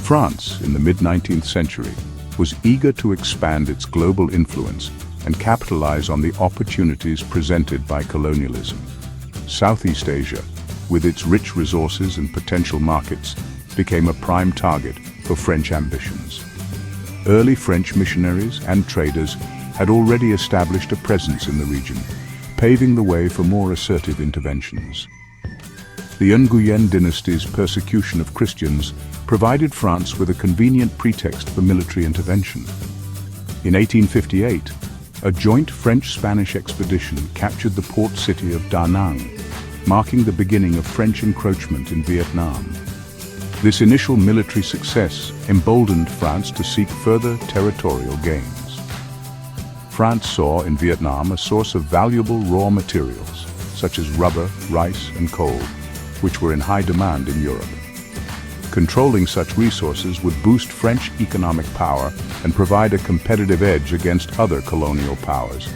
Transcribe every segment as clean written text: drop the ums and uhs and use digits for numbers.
France, in the mid-19th century, was eager to expand its global influence and capitalize on the opportunities presented by colonialism. Southeast Asia, with its rich resources and potential markets, became a prime target for French ambitions. Early French missionaries and traders had already established a presence in the region, paving the way for more assertive interventions. The Nguyen dynasty's persecution of Christians provided France with a convenient pretext for military intervention. In 1858, a joint French-Spanish expedition captured the port city of Da Nang, marking the beginning of French encroachment in Vietnam. This initial military success emboldened France to seek further territorial gains. France saw in Vietnam a source of valuable raw materials, such as rubber, rice, and coal, which were in high demand in Europe. Controlling such resources would boost French economic power and provide a competitive edge against other colonial powers.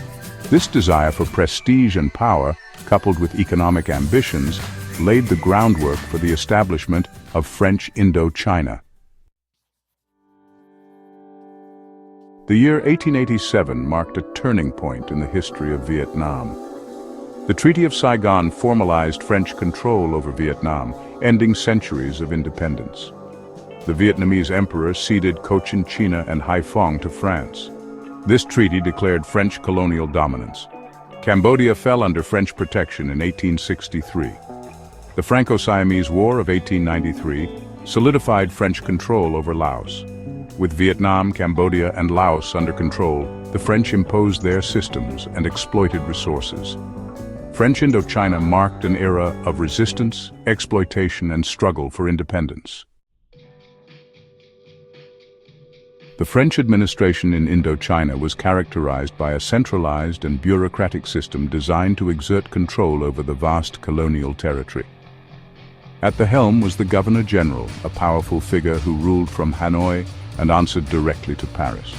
This desire for prestige and power, coupled with economic ambitions, laid the groundwork for the establishment of French Indochina. The year 1887 marked a turning point in the history of Vietnam. The Treaty of Saigon formalized French control over Vietnam, ending centuries of independence. The Vietnamese emperor ceded Cochinchina and Haiphong to France. This treaty declared French colonial dominance. Cambodia fell under French protection in 1863. The Franco-Siamese War of 1893 solidified French control over Laos. With Vietnam, Cambodia, and Laos under control, the French imposed their systems and exploited resources. French Indochina marked an era of resistance, exploitation, and struggle for independence. The French administration in Indochina was characterized by a centralized and bureaucratic system designed to exert control over the vast colonial territory. At the helm was the Governor-General, a powerful figure who ruled from Hanoi and answered directly to Paris.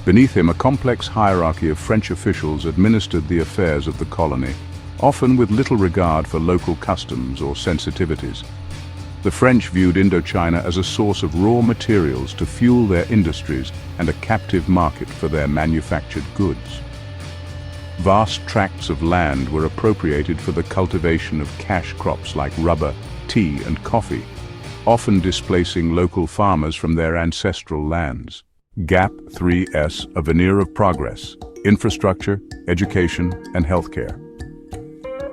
Beneath him, a complex hierarchy of French officials administered the affairs of the colony, often with little regard for local customs or sensitivities. The French viewed Indochina as a source of raw materials to fuel their industries and a captive market for their manufactured goods. Vast tracts of land were appropriated for the cultivation of cash crops like rubber, tea, and coffee, often displacing local farmers from their ancestral lands. GAP 3S, a veneer of progress, infrastructure, education, and healthcare.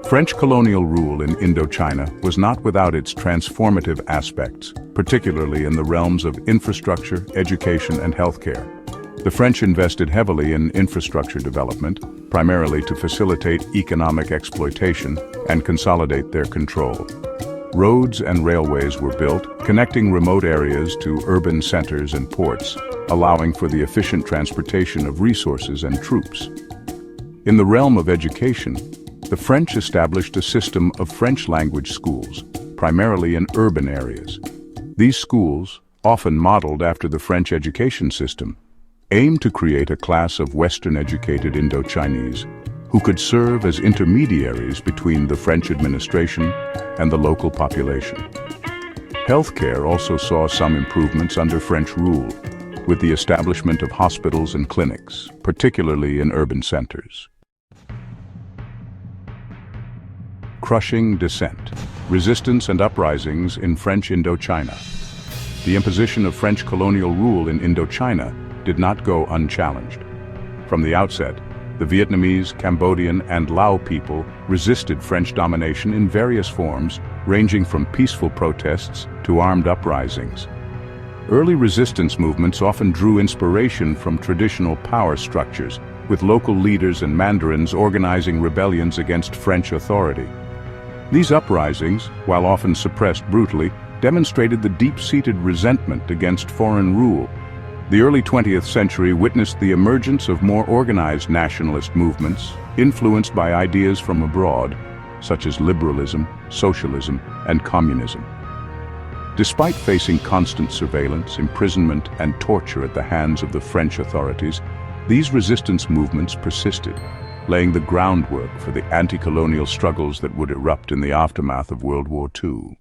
French colonial rule in Indochina was not without its transformative aspects, particularly in the realms of infrastructure, education, and healthcare. The French invested heavily in infrastructure development, primarily to facilitate economic exploitation and consolidate their control. Roads and railways were built, connecting remote areas to urban centers and ports, allowing for the efficient transportation of resources and troops. In the realm of education, the French established a system of French-language schools, primarily in urban areas. These schools, often modeled after the French education system, aimed to create a class of Western-educated Indochinese who could serve as intermediaries between the French administration and the local population. Healthcare also saw some improvements under French rule, with the establishment of hospitals and clinics, particularly in urban centers. Crushing dissent, resistance and uprisings in French Indochina. The imposition of French colonial rule in Indochina did not go unchallenged. From the outset, the Vietnamese, Cambodian, and Lao people resisted French domination in various forms, ranging from peaceful protests to armed uprisings. Early resistance movements often drew inspiration from traditional power structures, with local leaders and mandarins organizing rebellions against French authority. These uprisings, while often suppressed brutally, demonstrated the deep-seated resentment against foreign rule. The early 20th century witnessed the emergence of more organized nationalist movements, influenced by ideas from abroad, such as liberalism, socialism, and communism. Despite facing constant surveillance, imprisonment, and torture at the hands of the French authorities, these resistance movements persisted, laying the groundwork for the anti-colonial struggles that would erupt in the aftermath of World War II.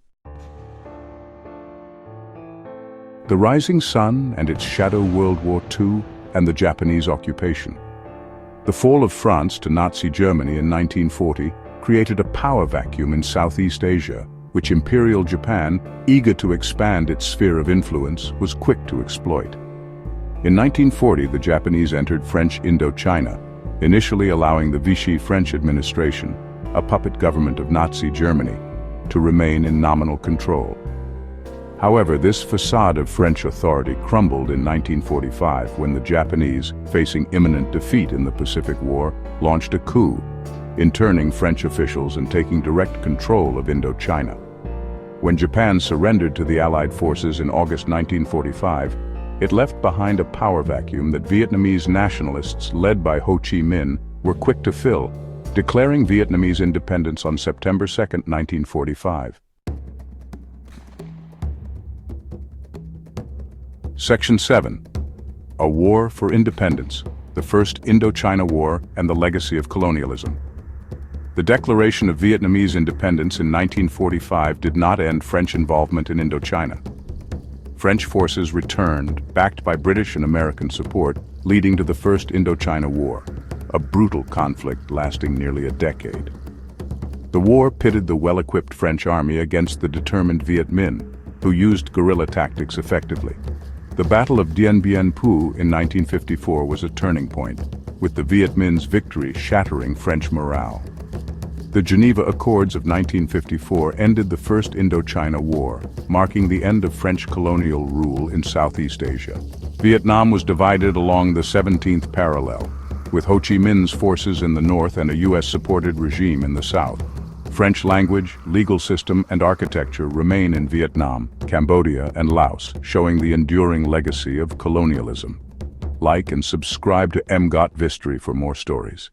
The Rising Sun and its shadow World War II and the Japanese occupation. The fall of France to Nazi Germany in 1940 created a power vacuum in Southeast Asia, which Imperial Japan, eager to expand its sphere of influence, was quick to exploit. In 1940, the Japanese entered French Indochina, initially allowing the Vichy French administration, a puppet government of Nazi Germany, to remain in nominal control. However, this facade of French authority crumbled in 1945 when the Japanese, facing imminent defeat in the Pacific War, launched a coup, interning French officials and taking direct control of Indochina. When Japan surrendered to the Allied forces in August 1945, it left behind a power vacuum that Vietnamese nationalists led by Ho Chi Minh were quick to fill, declaring Vietnamese independence on September 2, 1945. Section 7. A War for Independence, the First Indochina War and the Legacy of Colonialism. The declaration of Vietnamese independence in 1945 did not end French involvement in Indochina. French forces returned, backed by British and American support, leading to the First Indochina War, a brutal conflict lasting nearly a decade. The war pitted the well-equipped French army against the determined Viet Minh, who used guerrilla tactics effectively. The Battle of Dien Bien Phu in 1954 was a turning point, with the Viet Minh's victory shattering French morale. The Geneva Accords of 1954 ended the First Indochina War, marking the end of French colonial rule in Southeast Asia. Vietnam was divided along the 17th parallel, with Ho Chi Minh's forces in the north and a US-supported regime in the south. French language, legal system, and architecture remain in Vietnam, Cambodia, and Laos, showing the enduring legacy of colonialism. Like and subscribe to Emgotvhistory for more stories.